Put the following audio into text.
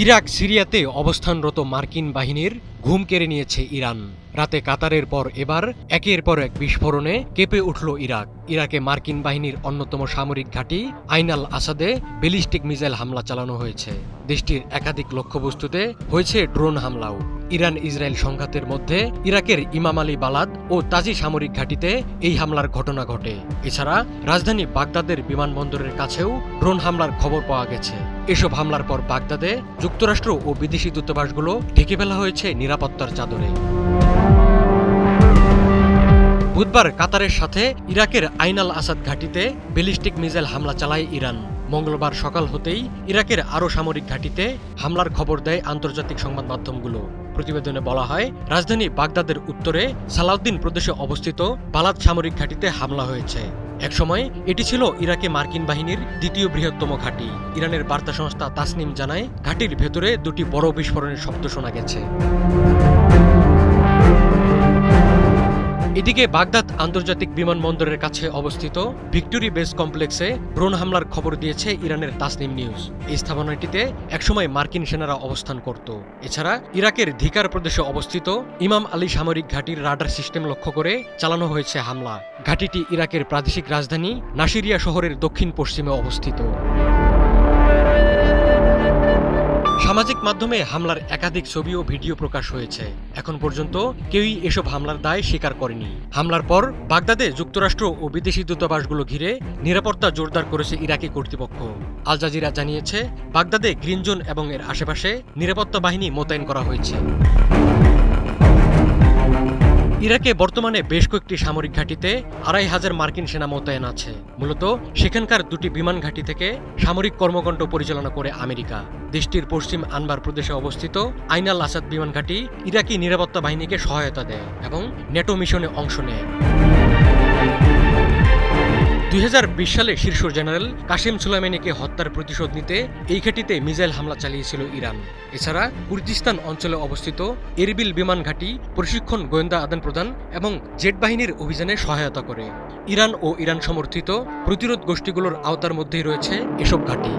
Iraq সিরিয়াতে অবস্থানরত মার্কিন বাহিনীর ঘুম কেড়ে নিয়েছে ইরান। রাতে কাতারের পর এবার একের পর এক বিস্ফোরণে কেঁপে উঠল ইরাক। ইরাকে মার্কিন বাহিনীর অন্যতম সামরিক ঘাঁটি আইন আল আসাদে ব্যালিস্টিক মিসাইল হামলা চালানো হয়েছে। দেশটির একাধিক লক্ষ্যবস্তুতে হয়েছে ড্রোন হামলাও। ইরান ইসরায়েল সংঘাতের মধ্যে ইরাকের ইমাম আলী বালাদ ও তাজি সামরিক ঘাঁটিতে এই হামলার ঘটনা ঘটে। এছাড়া রাজধানী বাগদাদের বিমানবন্দরের কাছেও ড্রোন হামলার খবর পাওয়া গেছে। এসব হামলার পর বাগদাদে যুক্তরাষ্ট্র ও বিদেশি দূতাবাসগুলো ঢেকে ফেলা হয়েছে নিরাপত্তার চাদরে। বুধবার কাতারের সাথে ইরাকের আইন আল আসাদ ঘাঁটিতে ব্যালিস্টিক মিসাইল হামলা চালায় ইরান। মঙ্গলবার সকাল হতেই ইরাকের আরও সামরিক ঘাঁটিতে হামলার খবর দেয় আন্তর্জাতিক সংবাদ মাধ্যমগুলো। প্রতিবেদনে বলা হয়, রাজধানী বাগদাদের উত্তরে সালাউদ্দিন প্রদেশে অবস্থিত বালাদ সামরিক ঘাঁটিতে হামলা হয়েছে। একসময় এটি ছিল ইরাকে মার্কিন বাহিনীর দ্বিতীয় বৃহত্তম ঘাঁটি। ইরানের বার্তা সংস্থা তাসনিম জানায়, ঘাঁটির ভেতরে দুটি বড় বিস্ফোরণের শব্দ শোনা গেছে। এদিকে বাগদাদ আন্তর্জাতিক বিমানবন্দরের কাছে অবস্থিত ভিক্টোরি বেস কমপ্লেক্সে ড্রোন হামলার খবর দিয়েছে ইরানের তাসনিম নিউজ। এই স্থাপনাটিতে একসময় মার্কিন সেনারা অবস্থান করত। এছাড়া ইরাকের ধিকার প্রদেশে অবস্থিত ইমাম আলী সামরিক ঘাঁটির রাডার সিস্টেম লক্ষ্য করে চালানো হয়েছে হামলা। ঘাঁটিটি ইরাকের প্রাদেশিক রাজধানী নাসিরিয়া শহরের দক্ষিণ পশ্চিমে অবস্থিত। সামাজিক মাধ্যমে হামলার একাধিক ছবি ও ভিডিও প্রকাশ হয়েছে। এখন পর্যন্ত কেউই এসব হামলার দায় স্বীকার করেনি। হামলার পর বাগদাদে যুক্তরাষ্ট্র ও বিদেশি দূতাবাসগুলো ঘিরে নিরাপত্তা জোরদার করেছে ইরাকি কর্তৃপক্ষ। আল জাজিরা জানিয়েছে, বাগদাদে গ্রিন জোন এবং এর আশেপাশে নিরাপত্তা বাহিনী মোতায়েন করা হয়েছে। ইরাকে বর্তমানে বেশ কয়েকটি সামরিক ঘাঁটিতে ২৫০০ মার্কিন সেনা মোতায়েন আছে। মূলত সেখানকার দুটি বিমান ঘাঁটি থেকে সামরিক কর্মকাণ্ড পরিচালনা করে আমেরিকা। দেশটির পশ্চিম আনবার প্রদেশে অবস্থিত আইন আল আসাদ বিমান ঘাঁটি ইরাকি নিরাপত্তা বাহিনীকে সহায়তা দেয় এবং ন্যাটো মিশনে অংশ নেয়। ২০২০ সালে শীর্ষ জেনারেল কাসেম সুলাইমানিকে হত্যার প্রতিশোধ নিতে এই ঘাঁটিতে মিসাইল হামলা চালিয়েছিল ইরান। এছাড়া কুর্দিস্তান অঞ্চলে অবস্থিত এরবিল বিমান ঘাঁটি প্রশিক্ষণ, গোয়েন্দা আদান প্রদান এবং জেট বাহিনীর অভিযানে সহায়তা করে। ইরান ও ইরান সমর্থিত প্রতিরোধ গোষ্ঠীগুলোর আওতার মধ্যেই রয়েছে এসব ঘাঁটি।